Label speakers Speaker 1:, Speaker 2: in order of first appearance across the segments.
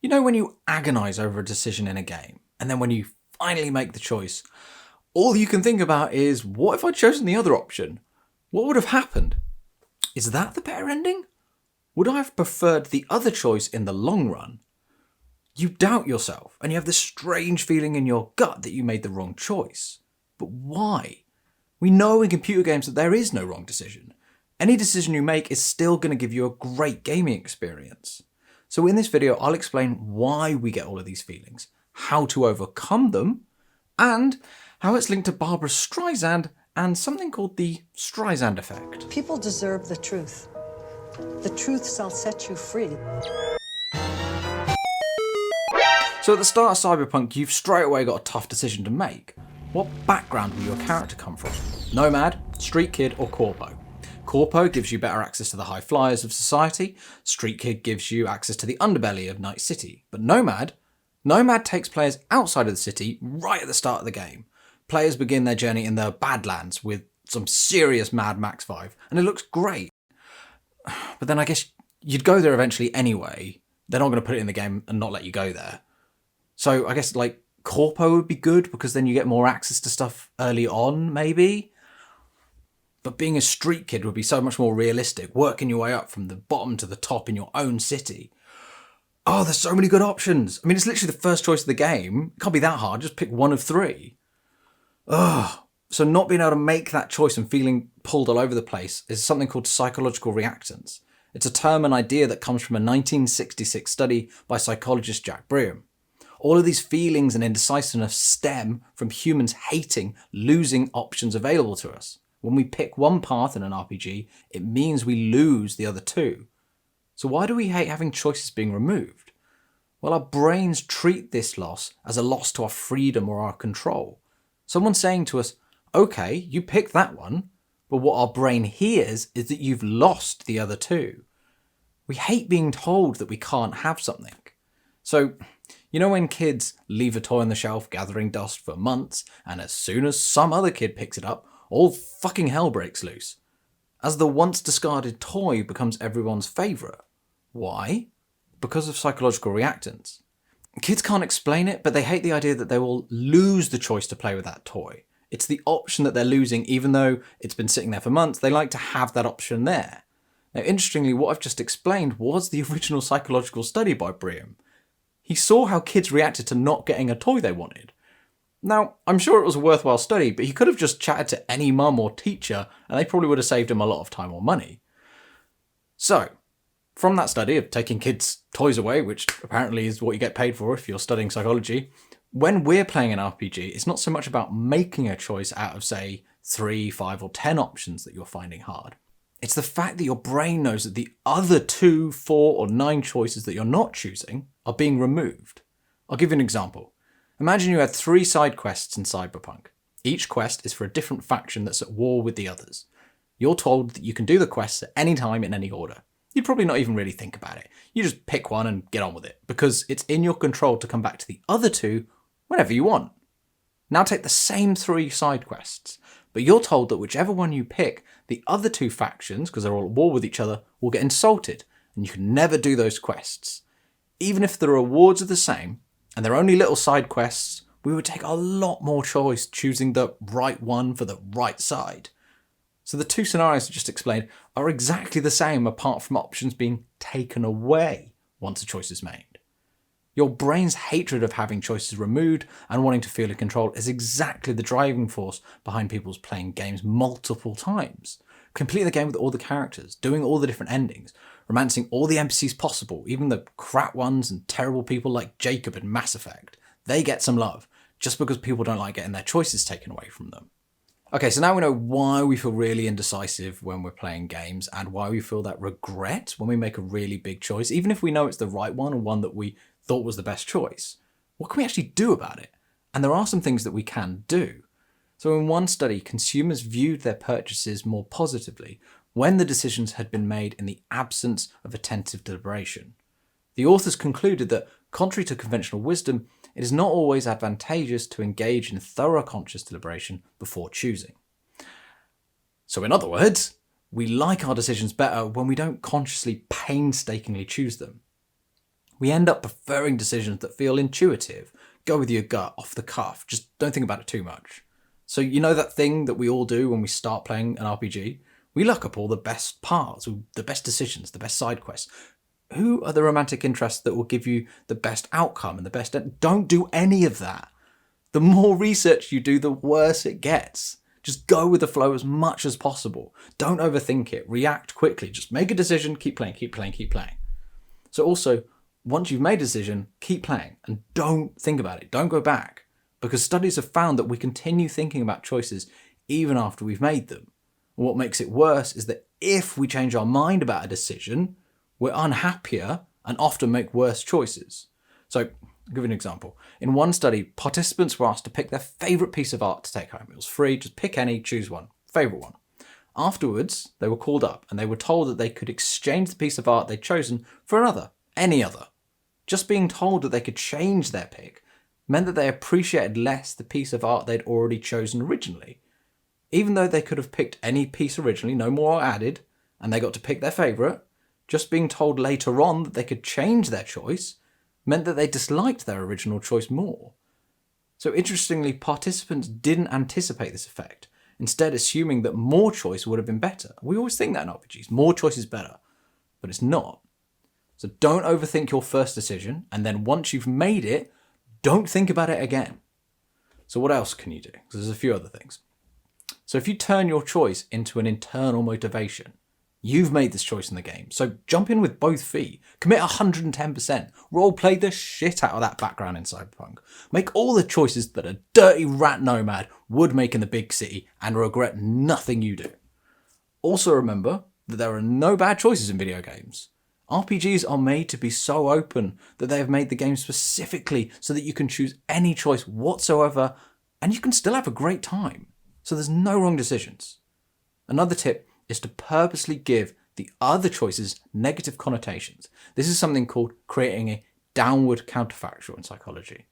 Speaker 1: You know when you agonise over a decision in a game, and then when you finally make the choice, all you can think about is, what if I'd chosen the other option? What would have happened? Is that the better ending? Would I have preferred the other choice in the long run? You doubt yourself, and you have this strange feeling in your gut that you made the wrong choice. But why? We know in computer games that there is no wrong decision. Any decision you make is still going to give you a great gaming experience. So in this video, I'll explain why we get all of these feelings, how to overcome them, and how it's linked to Barbra Streisand and something called the Streisand Effect.
Speaker 2: People deserve the truth. The truth shall set you free.
Speaker 1: So at the start of Cyberpunk, you've straight away got a tough decision to make. What background will your character come from? Nomad, Street Kid, or Corpo? Corpo gives you better access to the high flyers of society. Street Kid gives you access to the underbelly of Night City. But Nomad takes players outside of the city right at the start of the game. Players begin their journey in the Badlands with some serious Mad Max vibe, and it looks great. But then I guess you'd go there eventually anyway. They're not going to put it in the game and not let you go there. So I guess like Corpo would be good because then you get more access to stuff early on, maybe. But being a street kid would be so much more realistic, working your way up from the bottom to the top in your own city. Oh, there's so many good options. I mean, it's literally the first choice of the game. It can't be that hard. Just pick one of three. Ugh. So not being able to make that choice and feeling pulled all over the place is something called psychological reactance. It's a term and idea that comes from a 1966 study by psychologist Jack Brigham. All of these feelings and indecisiveness stem from humans hating losing options available to us. When we pick one path in an RPG, it means we lose the other two. So why do we hate having choices being removed? Well, our brains treat this loss as a loss to our freedom or our control. Someone saying to us, okay, you picked that one, but what our brain hears is that you've lost the other two. We hate being told that we can't have something. So, you know when kids leave a toy on the shelf gathering dust for months, and as soon as some other kid picks it up, all fucking hell breaks loose? As the once discarded toy becomes everyone's favourite. Why? Because of psychological reactance. Kids can't explain it, but they hate the idea that they will lose the choice to play with that toy. It's the option that they're losing, even though it's been sitting there for months. They like to have that option there. Now, interestingly, what I've just explained was the original psychological study by Brigham. He saw how kids reacted to not getting a toy they wanted. Now, I'm sure it was a worthwhile study, but he could have just chatted to any mum or teacher, and they probably would have saved him a lot of time or money. So, from that study of taking kids' toys away, which apparently is what you get paid for if you're studying psychology, when we're playing an RPG, it's not so much about making a choice out of, say, 3, 5, or 10 options that you're finding hard. It's the fact that your brain knows that the other 2, 4, or 9 choices that you're not choosing are being removed. I'll give you an example. Imagine you had 3 side quests in Cyberpunk. Each quest is for a different faction that's at war with the others. You're told that you can do the quests at any time in any order. You'd probably not even really think about it. You just pick one and get on with it, because it's in your control to come back to the other 2 whenever you want. Now take the same 3 side quests, but you're told that whichever one you pick, the other 2 factions, because they're all at war with each other, will get insulted, and you can never do those quests. Even if the rewards are the same, and they're only little side quests, we would take a lot more choice choosing the right one for the right side. So the 2 scenarios I just explained are exactly the same apart from options being taken away once a choice is made. Your brain's hatred of having choices removed and wanting to feel in control is exactly the driving force behind people's playing games multiple times. Completing the game with all the characters, doing all the different endings, romancing all the NPCs possible, even the crap ones and terrible people like Jacob in Mass Effect. They get some love, just because people don't like getting their choices taken away from them. Okay, so now we know why we feel really indecisive when we're playing games and why we feel that regret when we make a really big choice, even if we know it's the right one and one that we thought was the best choice. What can we actually do about it? And there are some things that we can do. So in one study, consumers viewed their purchases more positively when the decisions had been made in the absence of attentive deliberation. The authors concluded that, contrary to conventional wisdom, it is not always advantageous to engage in thorough conscious deliberation before choosing. So in other words, we like our decisions better when we don't consciously, painstakingly choose them. We end up preferring decisions that feel intuitive, go with your gut, off the cuff, just don't think about it too much. So you know that thing that we all do when we start playing an RPG? We look up all the best parts, the best decisions, the best side quests. Who are the romantic interests that will give you the best outcome and the best... Don't do any of that. The more research you do, the worse it gets. Just go with the flow as much as possible. Don't overthink it. React quickly. Just make a decision, keep playing, keep playing, keep playing. So also, once you've made a decision, keep playing and don't think about it. Don't go back, because studies have found that we continue thinking about choices even after we've made them. And what makes it worse is that if we change our mind about a decision, we're unhappier and often make worse choices. So I'll give you an example. In one study, participants were asked to pick their favourite piece of art to take home. It was free, just pick any, choose one, favourite one. Afterwards, they were called up and they were told that they could exchange the piece of art they'd chosen for another, any other. Just being told that they could change their pick meant that they appreciated less the piece of art they'd already chosen originally. Even though they could have picked any piece originally, no more added, and they got to pick their favourite, just being told later on that they could change their choice meant that they disliked their original choice more. So interestingly, participants didn't anticipate this effect, instead assuming that more choice would have been better. We always think that in RPGs, more choice is better, but it's not. So don't overthink your first decision, and then once you've made it, don't think about it again. So what else can you do? Because there's a few other things. So if you turn your choice into an internal motivation, you've made this choice in the game. So jump in with both feet. Commit 110%. Roleplay the shit out of that background in Cyberpunk. Make all the choices that a dirty rat nomad would make in the big city and regret nothing you do. Also remember that there are no bad choices in video games. RPGs are made to be so open that they have made the game specifically so that you can choose any choice whatsoever and you can still have a great time. So there's no wrong decisions. Another tip is to purposely give the other choices negative connotations. This is something called creating a downward counterfactual in psychology.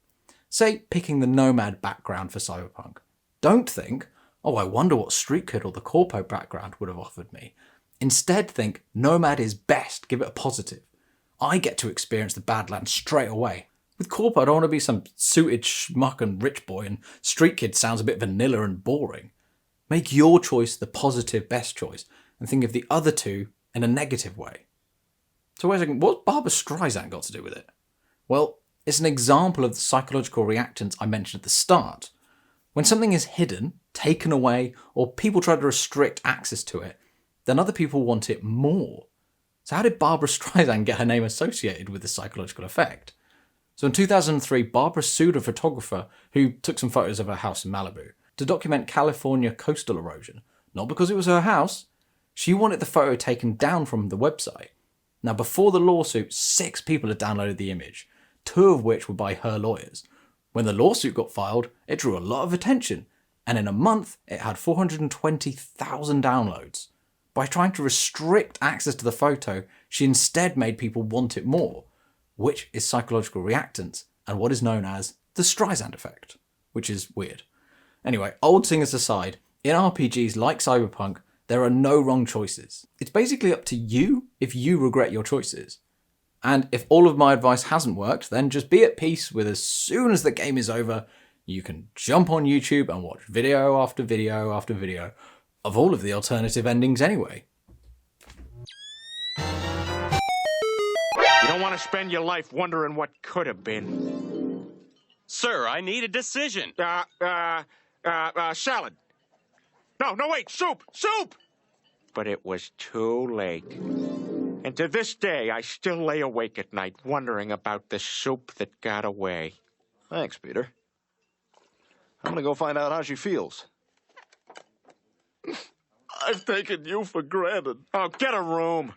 Speaker 1: Say picking the nomad background for Cyberpunk. Don't think, oh, I wonder what Street Kid or the Corpo background would have offered me. Instead think, nomad is best, give it a positive. I get to experience the Badlands straight away. With Corpo, I don't want to be some suited schmuck and rich boy, and Street Kid sounds a bit vanilla and boring. Make your choice the positive best choice, and think of the other two in a negative way. So wait a second, what's Barbra Streisand got to do with it? Well, it's an example of the psychological reactance I mentioned at the start. When something is hidden, taken away, or people try to restrict access to it, then other people want it more. So how did Barbra Streisand get her name associated with this psychological effect? So in 2003, Barbra sued a photographer who took some photos of her house in Malibu to document California coastal erosion. Not because it was her house. She wanted the photo taken down from the website. Now, before the lawsuit, 6 people had downloaded the image, 2 of which were by her lawyers. When the lawsuit got filed, it drew a lot of attention, and in a month, it had 420,000 downloads. By trying to restrict access to the photo, she instead made people want it more, which is psychological reactance and what is known as the Streisand Effect, which is weird. Anyway, old singers aside, in RPGs like Cyberpunk, there are no wrong choices. It's basically up to you if you regret your choices. And if all of my advice hasn't worked, then just be at peace with as soon as the game is over, you can jump on YouTube and watch video after video after video of all of the alternative endings anyway.
Speaker 3: You don't want to spend your life wondering what could have been.
Speaker 4: Sir, I need a decision.
Speaker 3: Salad. No, wait, soup! But it was too late. And to this day, I still lay awake at night wondering about the soup that got away.
Speaker 5: Thanks, Peter. I'm gonna go find out how she feels.
Speaker 3: I've taken you for granted. Oh, get a room.